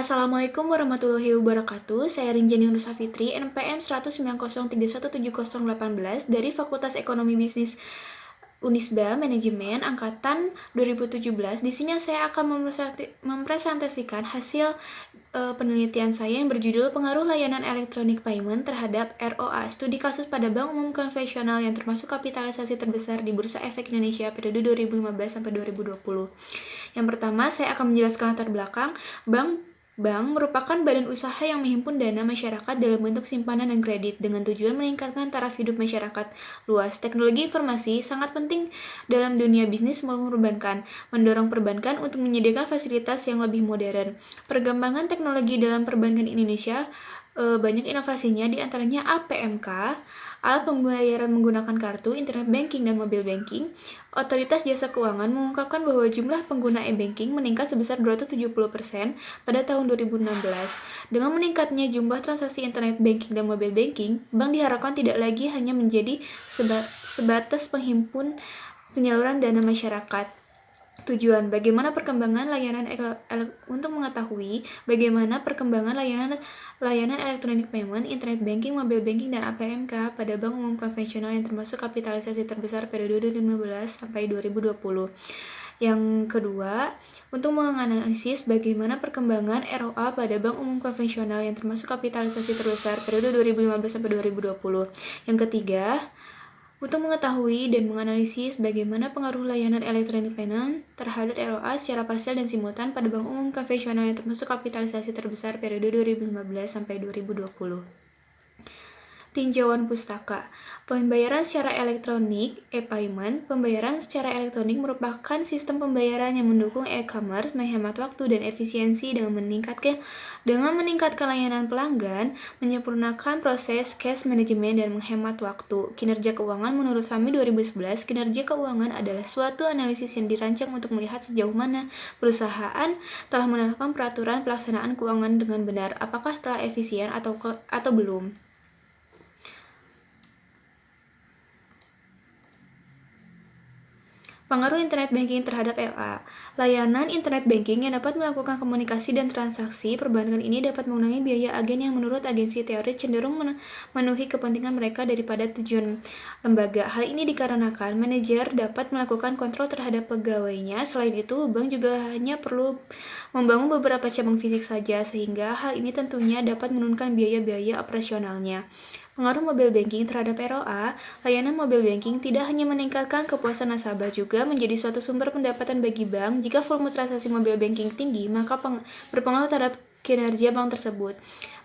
Assalamualaikum warahmatullahi wabarakatuh. Saya Rinjani Nur Safitri, NPM 190317118 dari Fakultas Ekonomi Bisnis Unisba Manajemen Angkatan 2017. Di sini saya akan mempresentasikan hasil penelitian saya yang berjudul Pengaruh Layanan Electronic Payment terhadap ROA, studi kasus pada bank umum konvensional yang termasuk kapitalisasi terbesar di Bursa Efek Indonesia periode 2015 sampai 2020. Yang pertama, saya akan menjelaskan latar belakang. Bank merupakan badan usaha yang menghimpun dana masyarakat dalam bentuk simpanan dan kredit dengan tujuan meningkatkan taraf hidup masyarakat luas. Teknologi informasi sangat penting dalam dunia bisnis maupun perbankan, mendorong perbankan untuk menyediakan fasilitas yang lebih modern. Perkembangan teknologi dalam perbankan Indonesia banyak inovasinya, di antaranya APMK, alat pembayaran menggunakan kartu, internet banking, dan mobile banking. Otoritas Jasa Keuangan mengungkapkan bahwa jumlah pengguna e-banking meningkat sebesar 270% pada tahun 2016. Dengan meningkatnya jumlah transaksi internet banking dan mobile banking, bank diharapkan tidak lagi hanya menjadi sebatas penghimpun penyaluran dana masyarakat. Tujuan, bagaimana perkembangan layanan untuk mengetahui bagaimana perkembangan layanan electronic payment, internet banking, mobile banking, dan APMK pada bank umum konvensional yang termasuk kapitalisasi terbesar periode 2015 sampai 2020. Yang kedua, untuk menganalisis bagaimana perkembangan ROA pada bank umum konvensional yang termasuk kapitalisasi terbesar periode 2015 sampai 2020. Yang ketiga, untuk mengetahui dan menganalisis bagaimana pengaruh layanan electronic payment terhadap ROA secara parsial dan simultan pada bank umum konvensional yang termasuk kapitalisasi terbesar periode 2015 sampai 2020. Tinjauan pustaka. Pembayaran secara elektronik (e-payment). Pembayaran secara elektronik merupakan sistem pembayaran yang mendukung e-commerce, menghemat waktu dan efisiensi dengan meningkatkan layanan pelanggan, menyempurnakan proses cash management, dan menghemat waktu. Kinerja keuangan. Menurut FAMI 2011, kinerja keuangan adalah suatu analisis yang dirancang untuk melihat sejauh mana perusahaan telah menerapkan peraturan pelaksanaan keuangan dengan benar, apakah telah efisien atau belum. Pengaruh internet banking terhadap ROA. Layanan internet banking yang dapat melakukan komunikasi dan transaksi perbankan ini dapat mengurangi biaya agen yang menurut agensi teori cenderung memenuhi kepentingan mereka daripada tujuan lembaga. Hal ini dikarenakan manajer dapat melakukan kontrol terhadap pegawainya. Selain itu, bank juga hanya perlu membangun beberapa cabang fisik saja, sehingga hal ini tentunya dapat menurunkan biaya-biaya operasionalnya. Pengaruh mobile banking terhadap ROA. Layanan mobile banking tidak hanya meningkatkan kepuasan nasabah, juga menjadi suatu sumber pendapatan bagi bank. Jika volume transaksi mobile banking tinggi, maka berpengaruh terhadap kinerja bank tersebut.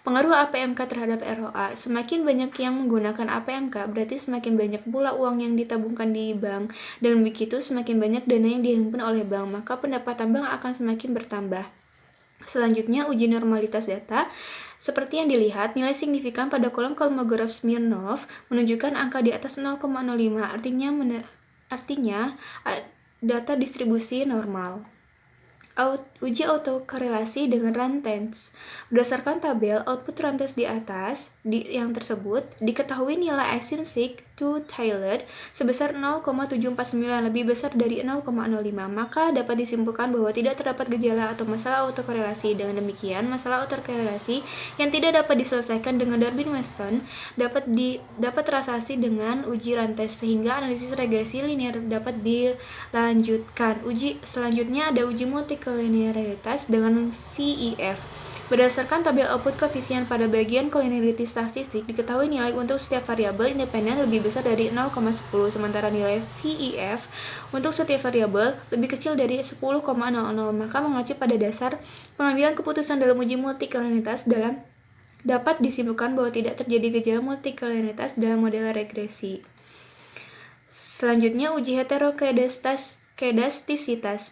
Pengaruh APMK terhadap ROA. Semakin banyak yang menggunakan APMK, berarti semakin banyak pula uang yang ditabungkan di bank. Dengan begitu, semakin banyak dana yang dihimpun oleh bank, maka pendapatan bank akan semakin bertambah. Selanjutnya, uji normalitas data. Seperti yang dilihat, nilai signifikan pada kolom Kolmogorov Smirnov menunjukkan angka di atas 0,05, artinya data distribusi normal. Uji autokorelasi dengan rantes. Berdasarkan tabel output rantes di atas yang tersebut, diketahui nilai intrinsic to tailored sebesar 0,749, lebih besar dari 0,05. Maka dapat disimpulkan bahwa tidak terdapat gejala atau masalah autokorelasi. Dengan demikian, masalah autokorelasi yang tidak dapat diselesaikan dengan Durbin-Weston dapat terasasi dengan uji rantes, sehingga analisis regresi linear dapat dilanjutkan. Selanjutnya ada uji multikolinearitas dengan VEF. Berdasarkan tabel output koefisien pada bagian kolinearity statistik, diketahui nilai untuk setiap variabel independen lebih besar dari 0,10, sementara nilai VEF untuk setiap variabel lebih kecil dari 10,00. Maka mengacu pada dasar pengambilan keputusan dalam uji multikolinearitas dapat disimpulkan bahwa tidak terjadi gejala multikolinearitas dalam model regresi. Selanjutnya, uji heterokedastisitas.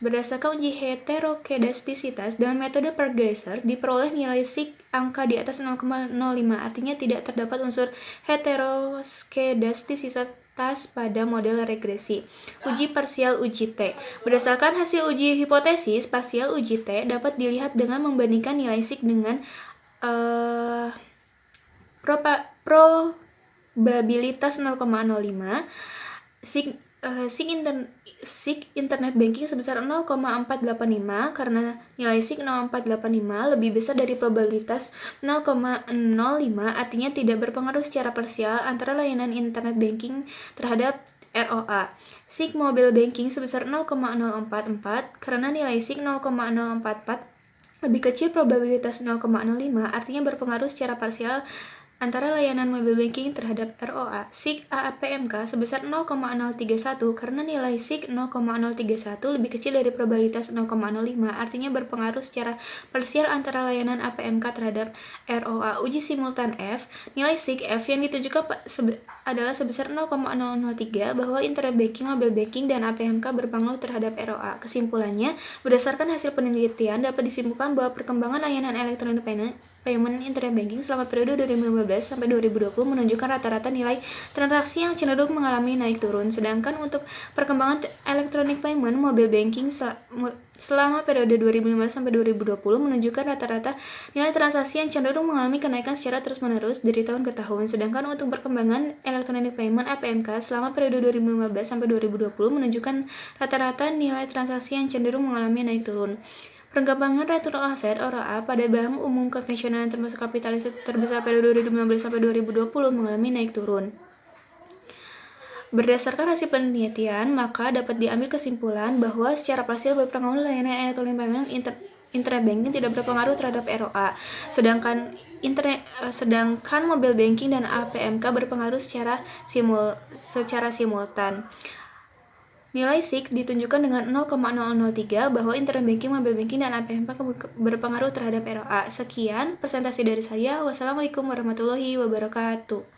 Berdasarkan uji heterokedastisitas dengan metode Parglaser, diperoleh nilai sig angka di atas 0,05, artinya tidak terdapat unsur heterokedastisitas pada model regresi. Uji parsial uji T. Berdasarkan hasil uji hipotesis, parsial uji T dapat dilihat dengan membandingkan nilai sig dengan probabilitas 0,05. SIG internet banking sebesar 0,485 karena nilai SIG 0,485 lebih besar dari probabilitas 0,05, artinya tidak berpengaruh secara parsial antara layanan internet banking terhadap ROA. SIG mobile banking sebesar 0,044 karena nilai SIG 0,044 lebih kecil probabilitas 0,05, artinya berpengaruh secara parsial antara layanan mobile banking terhadap ROA. SIG APMK sebesar 0,031 karena nilai SIG 0,031 lebih kecil dari probabilitas 0,05, artinya berpengaruh secara parsial antara layanan APMK terhadap ROA. Uji simultan F, nilai SIG F yang ditunjukkan adalah sebesar 0,003 bahwa internet banking, mobile banking, dan APMK berpengaruh terhadap ROA. Kesimpulannya, berdasarkan hasil penelitian dapat disimpulkan bahwa perkembangan layanan elektronik payment internet banking selama periode 2015 sampai 2020 menunjukkan rata-rata nilai transaksi yang cenderung mengalami naik turun. Sedangkan untuk perkembangan electronic payment mobile banking selama periode 2015 sampai 2020 menunjukkan rata-rata nilai transaksi yang cenderung mengalami kenaikan secara terus-menerus dari tahun ke tahun. Sedangkan untuk perkembangan electronic payment APMK selama periode 2015 sampai 2020 menunjukkan rata-rata nilai transaksi yang cenderung mengalami naik turun. Perkembangan return on asset (ROA) pada bank umum konvensional termasuk kapitalis terbesar periode 2015 sampai 2020 mengalami naik turun. Berdasarkan hasil penelitian, maka dapat diambil kesimpulan bahwa secara parsial berpengaruh layanan elektronik payment internet banking tidak berpengaruh terhadap ROA, sedangkan mobile banking dan APMK berpengaruh secara simultan. Nilai SIG ditunjukkan dengan 0,003 bahwa internet banking, mobile banking, dan APMK berpengaruh terhadap ROA. Sekian presentasi dari saya. Wassalamualaikum warahmatullahi wabarakatuh.